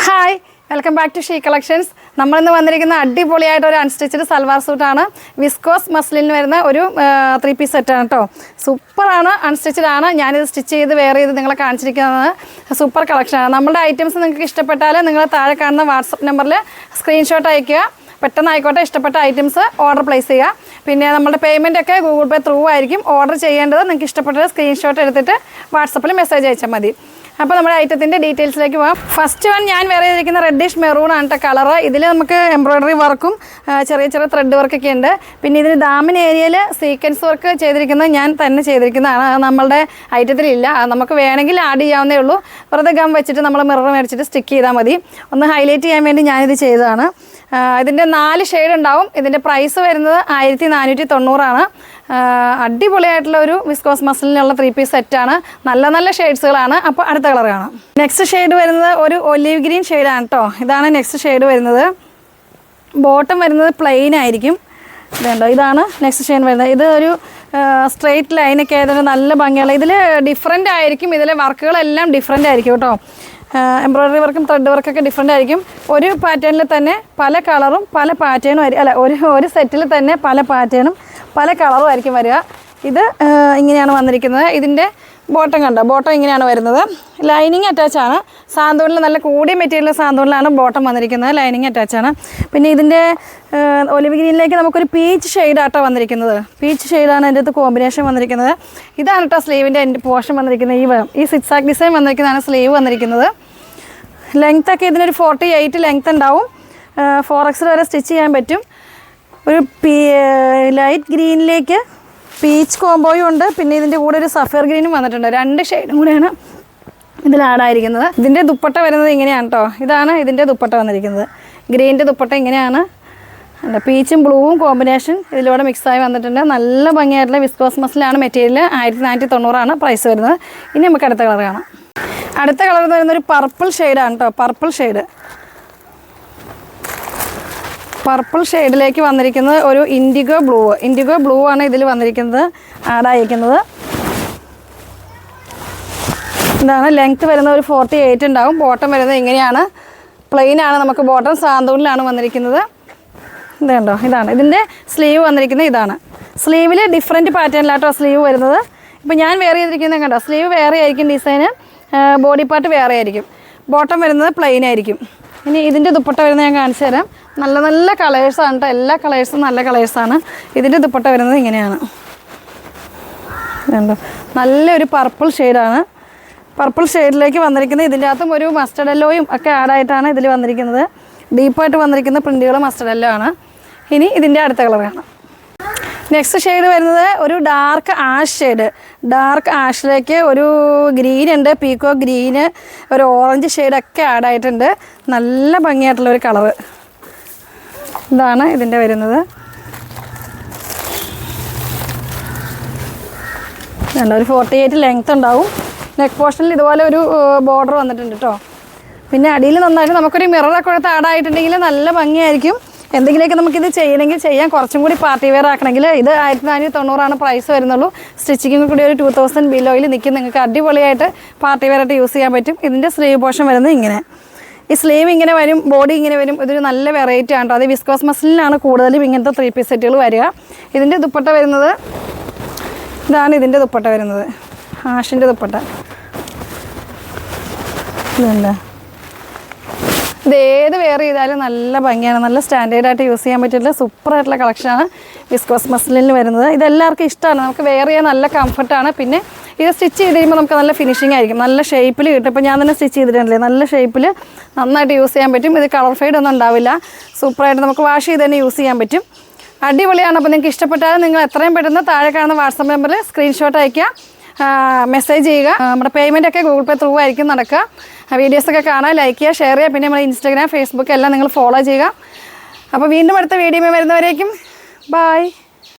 Hi, welcome back to she collections. നമ്മളിന്ന് വന്നിരിക്കുന്ന അടിപൊളിയായിട്ട് ഒരു അൺസ്റ്റിച്ചഡ് സൽവാർ സൂട്ടാണ്. വിസ്കോസ് മസ്ലിന് വരുന്ന ഒരു 3 പീസ് സെറ്റാണ് കേട്ടോ. സൂപ്പറാണ്, അൺസ്റ്റിച്ചഡ് ആണ്. ഞാനിത് സ്റ്റിച്ച് ചെയ്ത് വെയർ ചെയ്ത് നിങ്ങളെ കാണിച്ചിരിക്കുന്നത് സൂപ്പർ കളക്ഷനാണ്. നമ്മുടെ ഐറ്റംസ് നിങ്ങൾക്ക് ഇഷ്ടപ്പെട്ടാൽ നിങ്ങൾ താഴെ കാണുന്ന വാട്സപ്പ് നമ്പറിൽ സ്ക്രീൻഷോട്ട് അയയ്ക്കുക. പെട്ടെന്ന് ആയിക്കോട്ടെ, ഇഷ്ടപ്പെട്ട ഐറ്റംസ് ഓർഡർ പ്ലേസ് ചെയ്യുക. പിന്നെ നമ്മുടെ പേയ്മെൻ്റ് ഒക്കെ ഗൂഗിൾ പേ ത്രൂ ആയിരിക്കും. ഓർഡർ ചെയ്യേണ്ടത് നിങ്ങൾക്ക് ഇഷ്ടപ്പെട്ടത് സ്ക്രീൻഷോട്ട് എടുത്തിട്ട് വാട്സപ്പിൽ മെസ്സേജ് അയച്ചാൽ മതി. അപ്പോൾ നമ്മുടെ ഐറ്റത്തിൻ്റെ ഡീറ്റെയിൽസിലേക്ക് പോകാം. ഫസ്റ്റ് വൺ ഞാൻ വേറെ ചെയ്തിരിക്കുന്ന റെഡിഷ് മെറൂൺ ആണ് കേട്ടോ കളറ്. ഇതിൽ നമുക്ക് എംബ്രോയ്ഡറി വർക്കും ചെറിയ ചെറിയ ത്രെഡ് വർക്കൊക്കെ ഉണ്ട്. പിന്നെ ഇതിന് ദാമിൻ ഏരിയയിൽ സീക്വൻസ് വർക്ക് ചെയ്തിരിക്കുന്നത് ഞാൻ തന്നെ ചെയ്തിരിക്കുന്നതാണ്. അത് നമ്മളുടെ ഐറ്റത്തിലില്ല. അത് നമുക്ക് വേണമെങ്കിൽ ആഡ് ചെയ്യാവുന്നേ ഉള്ളൂ. വെറുതെ ഗം വെച്ചിട്ട് നമ്മൾ മിറർ മേടിച്ചിട്ട് സ്റ്റിക്ക് ചെയ്താൽ മതി. ഒന്ന് ഹൈലൈറ്റ് ചെയ്യാൻ വേണ്ടി ഞാനിത് ചെയ്തതാണ്. ഇതിൻ്റെ 4 ഷെയ്ഡ് ഉണ്ടാവും. ഇതിൻ്റെ പ്രൈസ് വരുന്നത് 1490 അടിപൊളിയായിട്ടുള്ള ഒരു വിസ്കോസ് മസ്ലിനുള്ള 3 പീസ് സെറ്റാണ്. നല്ല നല്ല ഷെയ്ഡ്സുകളാണ്. അപ്പോൾ അടുത്ത കളർ കാണാം. നെക്സ്റ്റ് ഷെയ്ഡ് വരുന്നത് ഒരു ഒലിവ് ഗ്രീൻ ഷെയ്ഡാണ് കേട്ടോ. ഇതാണ് നെക്സ്റ്റ് ഷെയ്ഡ് വരുന്നത്. ബോട്ടം വരുന്നത് പ്ലെയിൻ ആയിരിക്കും. ഇതുണ്ടോ, ഇതാണ് നെക്സ്റ്റ് ഷെയ്ഡ് വരുന്നത്. ഇത് ഒരു സ്ട്രെയിറ്റ് ലൈനൊക്കെ ആയതുകൊണ്ട് നല്ല ഭംഗിയുള്ള. ഇതിൽ ഡിഫറെൻ്റ് ആയിരിക്കും. ഇതിലെ വർക്കുകളെല്ലാം ഡിഫറെൻ്റ് ആയിരിക്കും കേട്ടോ. എംബ്രോയ്ഡറി വർക്കും ത്രെഡ് വർക്കൊക്കെ ഡിഫറെൻ്റ് ആയിരിക്കും. ഒരു പാറ്റേണിൽ തന്നെ പല കളറും പല പാറ്റേണും ആയിരിക്കും. അല്ല, ഒരു സെറ്റിൽ തന്നെ പല പാറ്റേണും പല കളറും ആയിരിക്കും വരിക. ഇത് ഇങ്ങനെയാണ് വന്നിരിക്കുന്നത്. ഇതിൻ്റെ ബോട്ടം കണ്ടോ, ബോട്ടം ഇങ്ങനെയാണ് വരുന്നത്. ലൈനിങ് അറ്റാച്ചാണ്. സാന്തോണിൽ നല്ല കൂടിയ മെറ്റീരിയൽ സാന്തോണിലാണ് ബോട്ടം വന്നിരിക്കുന്നത്. ലൈനിങ് അറ്റാച്ചാണ്. പിന്നെ ഇതിൻ്റെ ഒലിവ് ഗ്രീനിലേക്ക് നമുക്കൊരു പീച്ച് ഷെയ്ഡാട്ടോ വന്നിരിക്കുന്നത്. പീച്ച് ഷെയ്ഡാണ് അതിൻ്റെ അകത്ത് കോമ്പിനേഷൻ വന്നിരിക്കുന്നത്. ഇതാണ് കേട്ടോ സ്ലീവിൻ്റെ എൻ്റെ പോർഷൻ വന്നിരിക്കുന്നത്. ഈ സിക്സാക് ഡിസൈൻ വന്നിരിക്കുന്നതാണ് സ്ലീവ് വന്നിരിക്കുന്നത്. ലെങ്ത്തൊക്കെ ഇതിനൊരു 48 ലെങ്ത്ത് ഉണ്ടാവും. 4X വരെ സ്റ്റിച്ച് ചെയ്യാൻ പറ്റും. ഒരു ലൈറ്റ് ഗ്രീനിലേക്ക് പീച്ച് കോംബോയും ഉണ്ട്. പിന്നെ ഇതിൻ്റെ കൂടെ ഒരു സഫയർ ഗ്രീനും വന്നിട്ടുണ്ട്. 2 ഷെയ്ഡും കൂടെയാണ് ഇതിൽ ആഡായിരിക്കുന്നത്. ഇതിൻ്റെ ദുപ്പട്ട വരുന്നത് ഇങ്ങനെയാണ് കേട്ടോ. ഇതാണ് ഇതിൻ്റെ ദുപ്പട്ട വന്നിരിക്കുന്നത്. ഗ്രീൻ്റെ ദുപ്പട്ട ഇങ്ങനെയാണ്. പീച്ചും ബ്ലൂവും കോമ്പിനേഷൻ ഇതിലൂടെ മിക്സായി വന്നിട്ടുണ്ട്. നല്ല ഭംഗിയായിട്ടുള്ള വിസ്കോസ് മസ്ലിനാണ് മെറ്റീരിയൽ. 1490 പ്രൈസ് വരുന്നത്. ഇനി നമുക്ക് അടുത്ത കളർ കാണാം. അടുത്ത കളർ വരുന്നൊരു പർപ്പിൾ ഷെയ്ഡാണ് കേട്ടോ. പർപ്പിൾ ഷെയ്ഡിലേക്ക് വന്നിരിക്കുന്നത് ഒരു ഇൻഡിഗോ ബ്ലൂ ആണ് ഇതിൽ വന്നിരിക്കുന്നത്, ആഡായിരിക്കുന്നത്. ഇതാണ് ലെങ്ത്ത് വരുന്നത് ഒരു 48 ഉണ്ടാവും. ബോട്ടം വരുന്നത് ഇങ്ങനെയാണ്. പ്ലെയിൻ ആണ്. നമുക്ക് ബോട്ടം സാന്തൂണിലാണ് വന്നിരിക്കുന്നത്. ഇത് കണ്ടോ, ഇതാണ് ഇതിൻ്റെ സ്ലീവ് വന്നിരിക്കുന്നത്. ഇതാണ് സ്ലീവിൽ ഡിഫറെൻറ്റ് പാറ്റേണിലാട്ടോ സ്ലീവ് വരുന്നത്. ഇപ്പോൾ ഞാൻ വേറെ ചെയ്തിരിക്കുന്നത് കണ്ടോ, സ്ലീവ് വേറെ ആയിരിക്കും ഡിസൈന്, ബോഡി പാർട്ട് വേറെ ആയിരിക്കും. ബോട്ടം വരുന്നത് പ്ലെയിൻ ആയിരിക്കും. ഇനി ഇതിൻ്റെ ദുപ്പട്ട വരുന്നത് ഞാൻ കാണിച്ചു തരാം. നല്ല നല്ല കളേഴ്സാണ് കേട്ടോ. എല്ലാ കളേഴ്സും നല്ല കളേഴ്സാണ്. ഇതിൻ്റെ ദുപ്പട്ട വരുന്നത് ഇങ്ങനെയാണ്. കണ്ടോ, നല്ലൊരു പർപ്പിൾ ഷെയ്ഡാണ്. പർപ്പിൾ ഷെയ്ഡിലേക്ക് വന്നിരിക്കുന്നത്. ഇതിൻ്റെ അകത്തും ഒരു മസ്റ്റർഡ് യെല്ലോയും ഒക്കെ ആഡായിട്ടാണ് ഇതിൽ വന്നിരിക്കുന്നത്. ഡീപ്പായിട്ട് വന്നിരിക്കുന്ന പ്രിൻറ്റുകൾ മസ്റ്റർഡ് യെല്ലോ ആണ്. ഇനി ഇതിൻ്റെ അടുത്ത കളർ കാണാം. നെക്സ്റ്റ് ഷെയ്ഡ് വരുന്നത് ഒരു ഡാർക്ക് ആഷ് ഷെയ്ഡ്. ഡാർക്ക് ആഷിലേക്ക് ഒരു ഗ്രീൻ ഉണ്ട്, പീക്കോ ഗ്രീന്, ഒരു ഓറഞ്ച് ഷെയ്ഡൊക്കെ ആഡായിട്ടുണ്ട്. നല്ല ഭംഗിയായിട്ടുള്ളൊരു കളറ്. ഇതാണ് ഇതിൻ്റെ വരുന്നത്. ഒരു 48 ലെങ്ത്ത് ഉണ്ടാവും. നെക്ക് പോർഷനിൽ ഇതുപോലെ ഒരു ബോർഡർ വന്നിട്ടുണ്ട് കേട്ടോ. പിന്നെ അടിയിൽ നന്നായിട്ട് നമുക്കൊരു മിററൊക്കെ കൊടുത്ത് ആഡായിട്ടുണ്ടെങ്കിൽ നല്ല ഭംഗിയായിരിക്കും. എന്തെങ്കിലുമൊക്കെ നമുക്കിത് ചെയ്യണമെങ്കിൽ ചെയ്യാം. കുറച്ചും കൂടി പാർട്ടി വെയർ ആക്കണമെങ്കിൽ ഇത് 1490 പ്രൈസ് വരുന്നുള്ളൂ. സ്റ്റിച്ചിങ്ങിന് കൂടി ഒരു 2000 ബിലോയിൽ നിൽക്കും. നിങ്ങൾക്ക് അടിപൊളിയായിട്ട് പാർട്ടി വെയർ ആയിട്ട് യൂസ് ചെയ്യാൻ പറ്റും. ഇതിൻ്റെ സ്ലീവ് പോർഷൻ വരുന്നത് ഇങ്ങനെ. ഈ സ്ലീവ് ഇങ്ങനെ വരും, ബോഡി ഇങ്ങനെ വരും. ഇതൊരു നല്ല വെറൈറ്റി ആണ് കേട്ടോ. അത് വിസ്കോസ് മസ്ലിനാണ് കൂടുതലും ഇങ്ങനത്തെ 3 പീസ് സെറ്റുകൾ വരിക. ഇതിൻ്റെ ദുപ്പട്ട വരുന്നത് ഇതാണ്. ഇതിൻ്റെ ദുപ്പട്ട വരുന്നത് ആഷിൻ്റെ ദുപ്പട്ട. ഇതുണ്ട്. ഇത് ഏത് വെയർ ചെയ്താലും നല്ല ഭംഗിയാണ്. നല്ല സ്റ്റാൻഡേർഡായിട്ട് യൂസ് ചെയ്യാൻ പറ്റിയിട്ടുള്ള സൂപ്പറായിട്ടുള്ള കളക്ഷനാണ് വിസ്കോസ് മസ്ലിനിൽ വരുന്നത്. ഇതെല്ലാവർക്കും ഇഷ്ടമാണ്. നമുക്ക് വെയർ ചെയ്യാൻ നല്ല കംഫർട്ടാണ്. പിന്നെ ഇത് സ്റ്റിച്ച് ചെയ്ത് കഴിയുമ്പോൾ നമുക്ക് നല്ല ഫിനിഷിംഗ് ആയിരിക്കും. നല്ല ഷേപ്പിൽ കിട്ടും. ഇപ്പോൾ ഞാൻ തന്നെ സ്റ്റിച്ച് ചെയ്തിട്ടുണ്ടല്ലേ, നല്ല ഷേപ്പിൽ നന്നായിട്ട് യൂസ് ചെയ്യാൻ പറ്റും. ഇത് കളർ ഫെയ്ഡ് ഒന്നും ഉണ്ടാവില്ല. സൂപ്പറായിട്ട് നമുക്ക് വാഷ് ചെയ്ത് തന്നെ യൂസ് ചെയ്യാൻ പറ്റും. അടിപൊളിയാണ്. അപ്പോൾ നിങ്ങൾക്ക് ഇഷ്ടപ്പെട്ടാൽ നിങ്ങൾ എത്രയും പെട്ടെന്ന് താഴെ കാണുന്ന വാട്സപ്പ് നമ്പറിൽ സ്ക്രീൻഷോട്ട് അയയ്ക്കുക, മെസ്സേജ് ചെയ്യുക. നമ്മുടെ പേയ്മെൻ്റ് ഒക്കെ ഗൂഗിൾ പേ ത്രൂ ആയിരിക്കും നടക്കുക. വീഡിയോസൊക്കെ കാണാൻ ലൈക്ക് ചെയ്യുക, ഷെയർ ചെയ്യുക. പിന്നെ നമ്മുടെ ഇൻസ്റ്റാഗ്രാം, ഫേസ്ബുക്ക് എല്ലാം നിങ്ങൾ ഫോളോ ചെയ്യുക. അപ്പോൾ വീണ്ടും അടുത്ത വീഡിയോ വരുന്നവരേക്കും ബൈ.